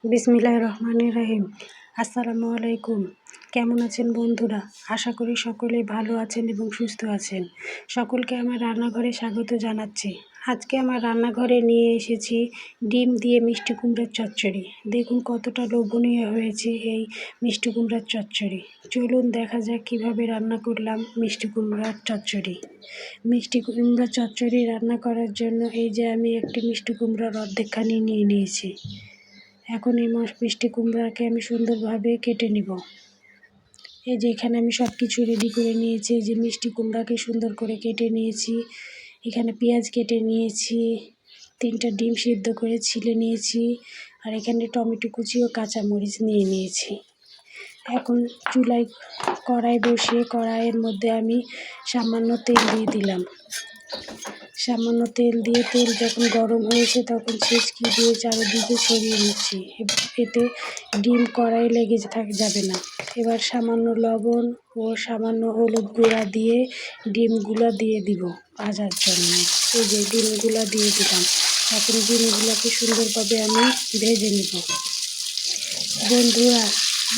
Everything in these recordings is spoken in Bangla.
বিসমিল্লাহির রহমানির রহিম। আসসালামু আলাইকুম। কেমন আছেন বন্ধুরা? আশা করি সকলেই ভালো আছেন এবং সুস্থ আছেন। সকলকে আমার রান্নাঘরে স্বাগত জানাচ্ছি। আজকে আমার রান্নাঘরে নিয়ে এসেছি ডিম দিয়ে মিষ্টি কুমড়ার চচ্চড়ি। দেখুন কতটা লোভনীয় হয়েছে এই মিষ্টি কুমড়ার চচ্চড়ি। চলুন দেখা যাক কীভাবে রান্না করলাম মিষ্টি কুমড়ার চচ্চড়ি। মিষ্টি কুমড়ার চচ্চড়ি রান্না করার জন্য এই যে আমি একটি মিষ্টি কুমড়ার অর্ধেকখানি নিয়ে নিয়েছি। এখন এই মিষ্টি কুমড়াকে আমি সুন্দরভাবে কেটে নিব। এই যে এখানে আমি সব কিছু রেডি করে নিয়েছি। যে মিষ্টি কুমড়াকে সুন্দর করে কেটে নিয়েছি, এখানে পেঁয়াজ কেটে নিয়েছি, 3টা ডিম সিদ্ধ করে ছিলে নিয়েছি, আর এখানে টমেটো কুচি ও কাঁচামরিচ নিয়ে নিয়েছি। এখন চুলায় কড়াই বসিয়ে কড়াইয়ের মধ্যে আমি সামান্য তেল দিয়ে দিলাম। সামান্য তেল দিয়ে তেল যখন গরম হয়েছে তখন ছেঁচকি দিয়ে চারিদিকে ছড়িয়ে নিচ্ছি। এতে ডিম কড়াই লেগে যাবে না। এবার সামান্য লবণ ও সামান্য হলুদ গুঁড়া দিয়ে ডিমগুলো দিয়ে দিব ভাজার জন্য। এই যে ডিমগুলো দিয়ে দিলাম। এখন ডিমগুলোকে সুন্দরভাবে আমি ভেজে নেব। বন্ধুরা,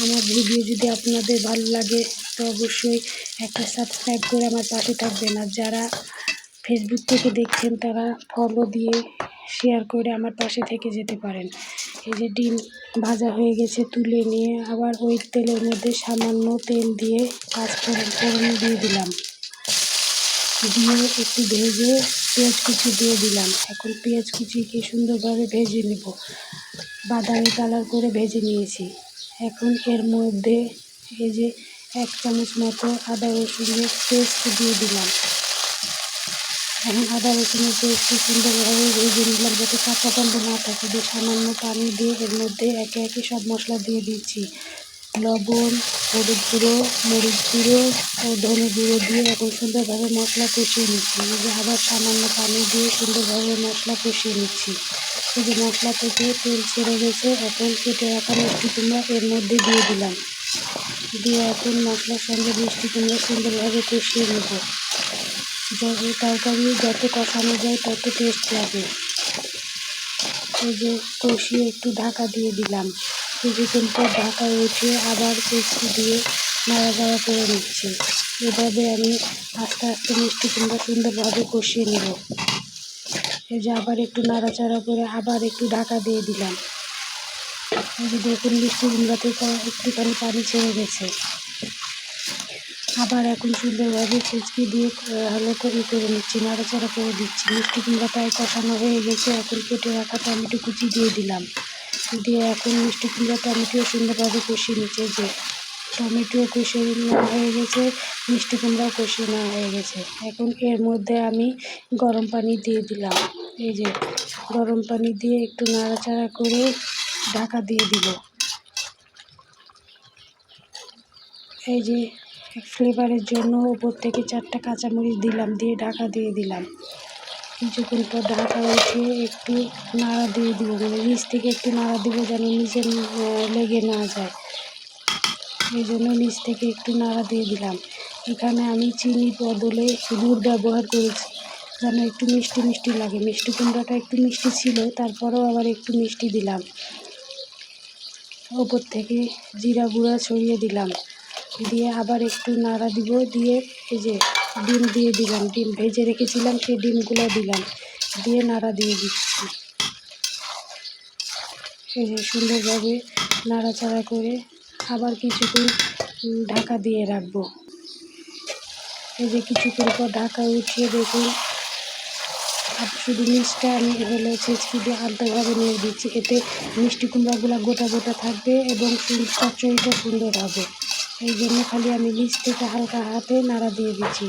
আমার ভিডিও যদি আপনাদের ভালো লাগে তো অবশ্যই একটা সাবস্ক্রাইব করে আমার পাশে থাকবেন। আর যারা ফেসবুক থেকে দেখছেন তারা ফলো দিয়ে শেয়ার করে আমার পাশে থেকে যেতে পারেন। এই যে ডিম ভাজা হয়ে গেছে, তুলে নিয়ে আবার ওই তেলের মধ্যে সামান্য তেল দিয়ে পাঁচফোড়ন দিয়ে দিলাম। দিয়ে একটু ভেজে পেঁয়াজ কুচি দিয়ে দিলাম। এখন পেঁয়াজ কুচিকে সুন্দরভাবে ভেজে নেব। বাদামি কালার করে ভেজে নিয়েছি। এখন এর মধ্যে এই যে 1 চামচ মতো আদা রসুনের পেস্ট দিয়ে দিলাম। এখন আদা রসুনের পেস্ট সুন্দরভাবে ভেজে নিলাম যাতে কাঁচা গন্ধ না থাকে। দিয়ে সামান্য পানি দিয়ে এর মধ্যে একে একে সব মশলা দিয়ে দিচ্ছি। লবণ, হলুদ গুঁড়ো, মরিচ গুঁড়ো ও ধনে গুঁড়ো দিয়ে এখন সুন্দরভাবে মশলা কষিয়ে নিচ্ছি। এই যে আবার সামান্য পানি দিয়ে সুন্দরভাবে মশলা কষিয়ে নিচ্ছি। এই যে মশলা থেকে তেল ছেড়ে গেছে। এখন কেটে রাখা মিষ্টি কুমড়া এর মধ্যে দিয়ে দিলাম। দিয়ে এখন মশলার সঙ্গে মিষ্টি কুমড়া সুন্দরভাবে কষিয়ে নেব। তরকারি যত কষানো যায় তত টেস্ট লাগে। এই যে কষিয়ে একটু ঢাকা দিয়ে দিলাম। কিছুক্ষণ পর ঢাকা উঠিয়ে আবার একটু দিয়ে নাড়াচাড়া করে নিচ্ছি। এভাবে আমি আস্তে আস্তে মিষ্টি কুমড়া সুন্দরভাবে কষিয়ে নেব। এই যে আবার একটু নাড়াচাড়া করে আবার একটু ঢাকা দিয়ে দিলাম। এই যে দেখুন মিষ্টি কুমড়াতে একটুখানি পানি ছেড়ে গেছে। আবার এখন সুন্দরভাবে ছেঁচকি দিয়ে করে নিচ্ছি, নাড়াচাড়া করে দিচ্ছি। মিষ্টি কুমড়া প্রায় কষানো হয়ে গেছে। এখন কেটে রাখা টমেটো কুচি দিয়ে দিলাম। দিয়ে এখন মিষ্টি কুমড়া টমেটোও সুন্দরভাবে কষিয়ে নিচ্ছে। যে টমেটোও কষিয়ে নেওয়া হয়ে গেছে, মিষ্টি কুমড়াও কষিয়ে নেওয়া হয়ে গেছে। এখন এর মধ্যে আমি গরম পানি দিয়ে দিলাম। এই যে গরম পানি দিয়ে একটু নাড়াচাড়া করে ঢাকা দিয়ে দিব। এই যে ফ্লেভারের জন্য উপর থেকে 4টা কাঁচামরিচ দিলাম, দিয়ে ঢাকা দিয়ে দিলাম। কিছুক্ষণ পর ঢাকা উঠিয়ে একটু নাড়া দিয়ে দিব, মানে নিচ থেকে একটু নাড়া দিব যেন নিচে লেগে না যায়। এই জন্য নিচ থেকে একটু নাড়া দিয়ে দিলাম। এখানে আমি চিনির বদলে গুড় ব্যবহার করেছি যেন একটু মিষ্টি মিষ্টি লাগে। মিষ্টি কুমড়াটা একটু মিষ্টি ছিল, তারপরেও আবার একটু মিষ্টি দিলাম। ওপর থেকে জিরা গুঁড়া ছড়িয়ে দিলাম। দিয়ে আবার একটু নাড়া দিব। দিয়ে এই যে ডিম দিয়ে দিলাম। ডিম ভেজে রেখেছিলাম, সেই ডিমগুলো দিলাম। দিয়ে নাড়া দিয়ে দিচ্ছি। এই যে সুন্দরভাবে নাড়াচাড়া করে আবার কিছুক্ষণ ঢাকা দিয়ে রাখবো। এই যে কিছুক্ষণ পর ঢাকা উঠিয়ে দেখুন শুধু নিচটা আমি ছেঁচকি দিয়ে হালকাভাবে নিয়ে দিচ্ছি। এতে মিষ্টি কুমড়াগুলো গোটা গোটা থাকবে এবং চচ্চড়িটা সুন্দর হবে। এই জন্য খালি আমি নিচ থেকে হালকা হাতে নাড়া দিয়ে দিচ্ছি।